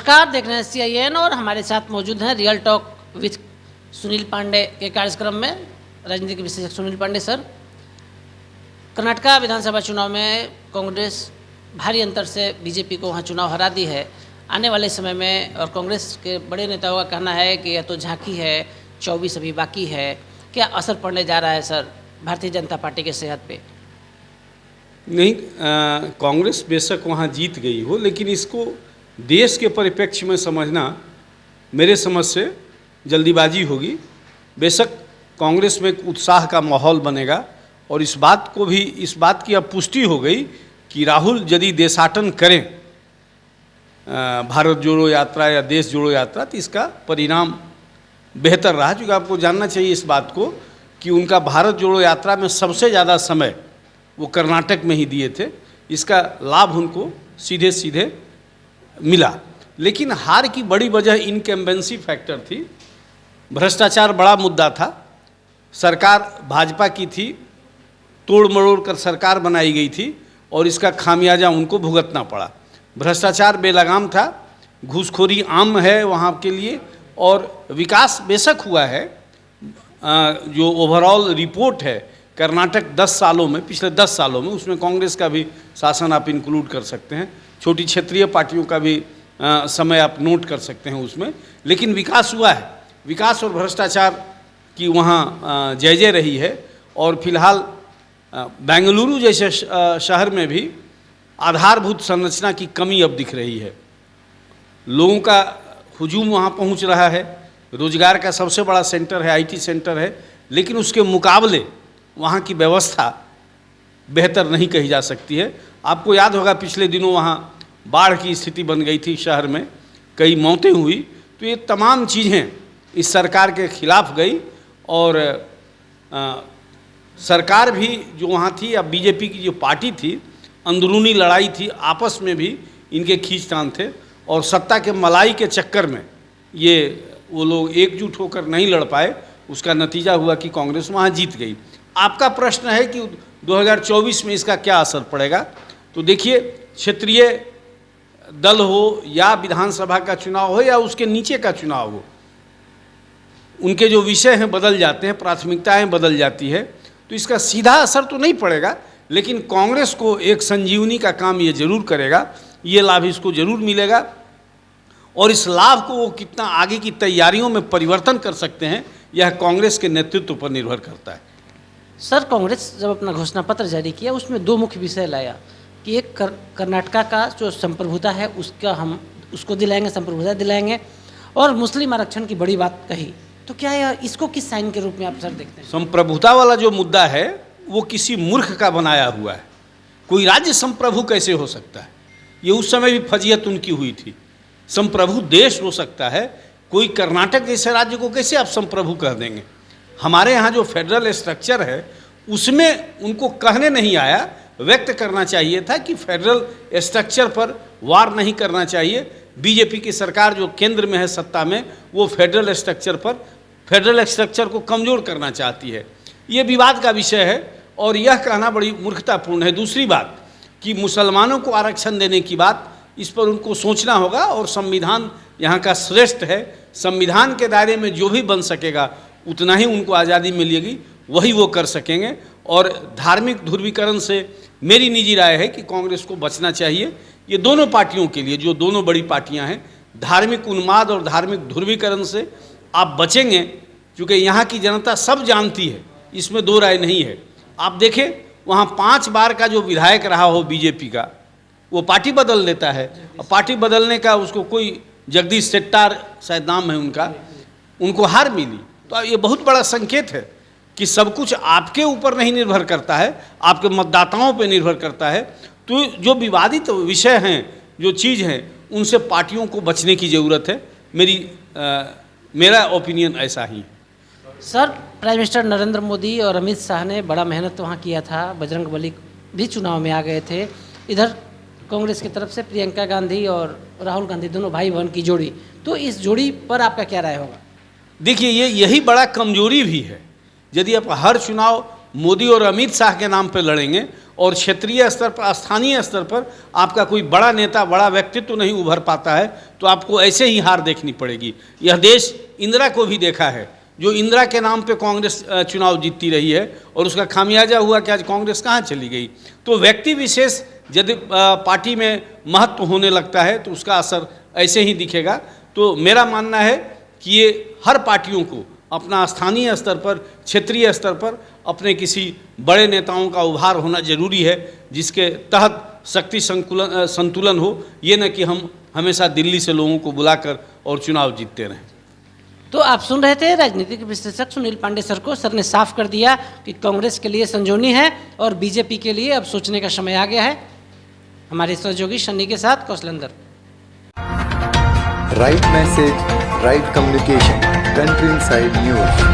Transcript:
नमस्कार, देख रहे हैं CIN और हमारे साथ मौजूद हैं real talk with Sunil Pandey के कार्यक्रम में राजनीतिक विशेषज्ञ सुनील पांडे सर। कर्नाटका विधानसभा चुनाव में कांग्रेस भारी अंतर से बीजेपी को वहाँ चुनाव हरा दी है। आने वाले समय में और कांग्रेस के बड़े नेताओं का कहना है कि यह तो झांकी है, 24 अभी बाकी है। क्या असर पड़ने जा रहा है सर भारतीय जनता पार्टी के सेहत पे? नहीं, कांग्रेस बेशक वहाँ जीत गई हो, लेकिन इसको देश के परिप्रेक्ष्य में समझना मेरे समझ से जल्दीबाजी होगी। बेशक कांग्रेस में एक उत्साह का माहौल बनेगा और इस बात की अब पुष्टि हो गई कि राहुल यदि देशाटन करें, भारत जोड़ो यात्रा या देश जोड़ो यात्रा, तो इसका परिणाम बेहतर रहा। क्योंकि आपको जानना चाहिए इस बात को कि उनका भारत जोड़ो यात्रा में सबसे ज़्यादा समय वो कर्नाटक में ही दिए थे। इसका लाभ उनको सीधे सीधे मिला। लेकिन हार की बड़ी वजह इनकम्बेंसी फैक्टर थी। भ्रष्टाचार बड़ा मुद्दा था। सरकार भाजपा की थी, तोड़ मरोड़ कर सरकार बनाई गई थी और इसका खामियाजा उनको भुगतना पड़ा। भ्रष्टाचार बेलगाम था, घूसखोरी आम है वहाँ के लिए, और विकास बेशक हुआ है। जो ओवरऑल रिपोर्ट है कर्नाटक 10 सालों में, पिछले 10 सालों में, उसमें कांग्रेस का भी शासन आप इंक्लूड कर सकते हैं, छोटी क्षेत्रीय पार्टियों का भी समय आप नोट कर सकते हैं उसमें। लेकिन विकास हुआ है। विकास और भ्रष्टाचार की वहाँ जय जय रही है। और फिलहाल बेंगलुरु जैसे शहर में भी आधारभूत संरचना की कमी अब दिख रही है। लोगों का हुजूम वहाँ पहुँच रहा है। रोजगार का सबसे बड़ा सेंटर है, IT सेंटर है, लेकिन उसके मुकाबले वहाँ की व्यवस्था बेहतर नहीं कही जा सकती है। आपको याद होगा पिछले दिनों वहाँ बाढ़ की स्थिति बन गई थी शहर में, कई मौतें हुई। तो ये तमाम चीज़ें इस सरकार के खिलाफ गई और सरकार भी जो वहाँ थी, या बीजेपी की जो पार्टी थी, अंदरूनी लड़ाई थी, आपस में भी इनके खींचतान थे और सत्ता के मलाई के चक्कर में वो लोग एकजुट होकर नहीं लड़ पाए। उसका नतीजा हुआ कि कांग्रेस वहाँ जीत गई। आपका प्रश्न है कि 2024 में इसका क्या असर पड़ेगा? तो देखिए, क्षेत्रीय दल हो या विधानसभा का चुनाव हो या उसके नीचे का चुनाव हो, उनके जो विषय हैं बदल जाते हैं, प्राथमिकताएं बदल जाती है। तो इसका सीधा असर तो नहीं पड़ेगा, लेकिन कांग्रेस को एक संजीवनी का काम ये जरूर करेगा। ये लाभ इसको जरूर मिलेगा और इस लाभ को वो कितना आगे की तैयारियों में परिवर्तन कर सकते हैं, यह कांग्रेस के नेतृत्व पर निर्भर करता है। सर, कांग्रेस जब अपना घोषणा पत्र जारी किया उसमें 2 मुख्य विषय लाया कि एक कर्नाटका का जो संप्रभुता है हम उसको दिलाएंगे, संप्रभुता दिलाएंगे, और मुस्लिम आरक्षण की बड़ी बात कही। तो क्या इसको किस साइन के रूप में आप सर देखते हैं? संप्रभुता वाला जो मुद्दा है वो किसी मूर्ख का बनाया हुआ है। कोई राज्य संप्रभु कैसे हो सकता है? ये उस समय भी फजीयत उनकी हुई थी। संप्रभु देश हो सकता है, कोई कर्नाटक जैसे राज्य को कैसे आप संप्रभु कह देंगे? हमारे यहाँ जो फेडरल स्ट्रक्चर है उसमें उनको कहने नहीं आया, व्यक्त करना चाहिए था कि फेडरल स्ट्रक्चर पर वार नहीं करना चाहिए। बीजेपी की सरकार जो केंद्र में है सत्ता में, वो फेडरल स्ट्रक्चर को कमज़ोर करना चाहती है। ये विवाद का विषय है और यह कहना बड़ी मूर्खतापूर्ण है। दूसरी बात कि मुसलमानों को आरक्षण देने की बात, इस पर उनको सोचना होगा और संविधान यहाँ का श्रेष्ठ है। संविधान के दायरे में जो भी बन सकेगा उतना ही उनको आज़ादी मिलेगी, वही वो कर सकेंगे। और धार्मिक ध्रुवीकरण से मेरी निजी राय है कि कांग्रेस को बचना चाहिए। ये दोनों पार्टियों के लिए, जो दोनों बड़ी पार्टियां हैं, धार्मिक उन्माद और धार्मिक ध्रुवीकरण से आप बचेंगे, क्योंकि यहाँ की जनता सब जानती है, इसमें 2 राय नहीं है। आप देखें, वहाँ 5 बार का जो विधायक रहा हो बीजेपी का, वो पार्टी बदल लेता है। और पार्टी बदलने का उसको कोई जगदीश शेट्टार शायद नाम है उनका, उनको हार मिली। तो ये बहुत बड़ा संकेत है कि सब कुछ आपके ऊपर नहीं निर्भर करता है, आपके मतदाताओं पर निर्भर करता है। तो जो विवादित विषय हैं, जो चीज़ हैं, उनसे पार्टियों को बचने की ज़रूरत है। मेरा ओपिनियन ऐसा ही है। Sir, prime minister Narendra Modi और अमित शाह ने बड़ा मेहनत वहाँ किया था। बजरंगबली भी चुनाव में आ गए थे। इधर कांग्रेस की तरफ से प्रियंका गांधी और राहुल गांधी, दोनों भाई बहन की जोड़ी। तो इस जोड़ी पर आपका क्या राय होगा? देखिए, यही बड़ा कमजोरी भी है। यदि आप हर चुनाव मोदी और अमित शाह के नाम पर लड़ेंगे और क्षेत्रीय स्तर पर, स्थानीय स्तर पर आपका कोई बड़ा नेता, बड़ा व्यक्तित्व नहीं उभर पाता है, तो आपको ऐसे ही हार देखनी पड़ेगी। यह देश इंदिरा को भी देखा है, जो इंदिरा के नाम पे कांग्रेस चुनाव जीतती रही है और उसका खामियाजा हुआ कि आज कांग्रेस कहाँ चली गई। तो व्यक्ति विशेष यदि पार्टी में महत्व होने लगता है तो उसका असर ऐसे ही दिखेगा। तो मेरा मानना है कि ये हर पार्टियों को अपना स्थानीय स्तर पर, क्षेत्रीय स्तर पर अपने किसी बड़े नेताओं का उभार होना जरूरी है, जिसके तहत शक्ति संतुलन हो, ये न कि हम हमेशा दिल्ली से लोगों को बुलाकर और चुनाव जीतते रहें। तो आप सुन रहे थे राजनीतिक विश्लेषक सुनील पांडे सर को। सर ने साफ कर दिया कि कांग्रेस के लिए संजोनी है और बीजेपी के लिए अब सोचने का समय आ गया है। हमारे सहयोगी शनि के साथ Kaushalendra. Right message, right communication, country inside news.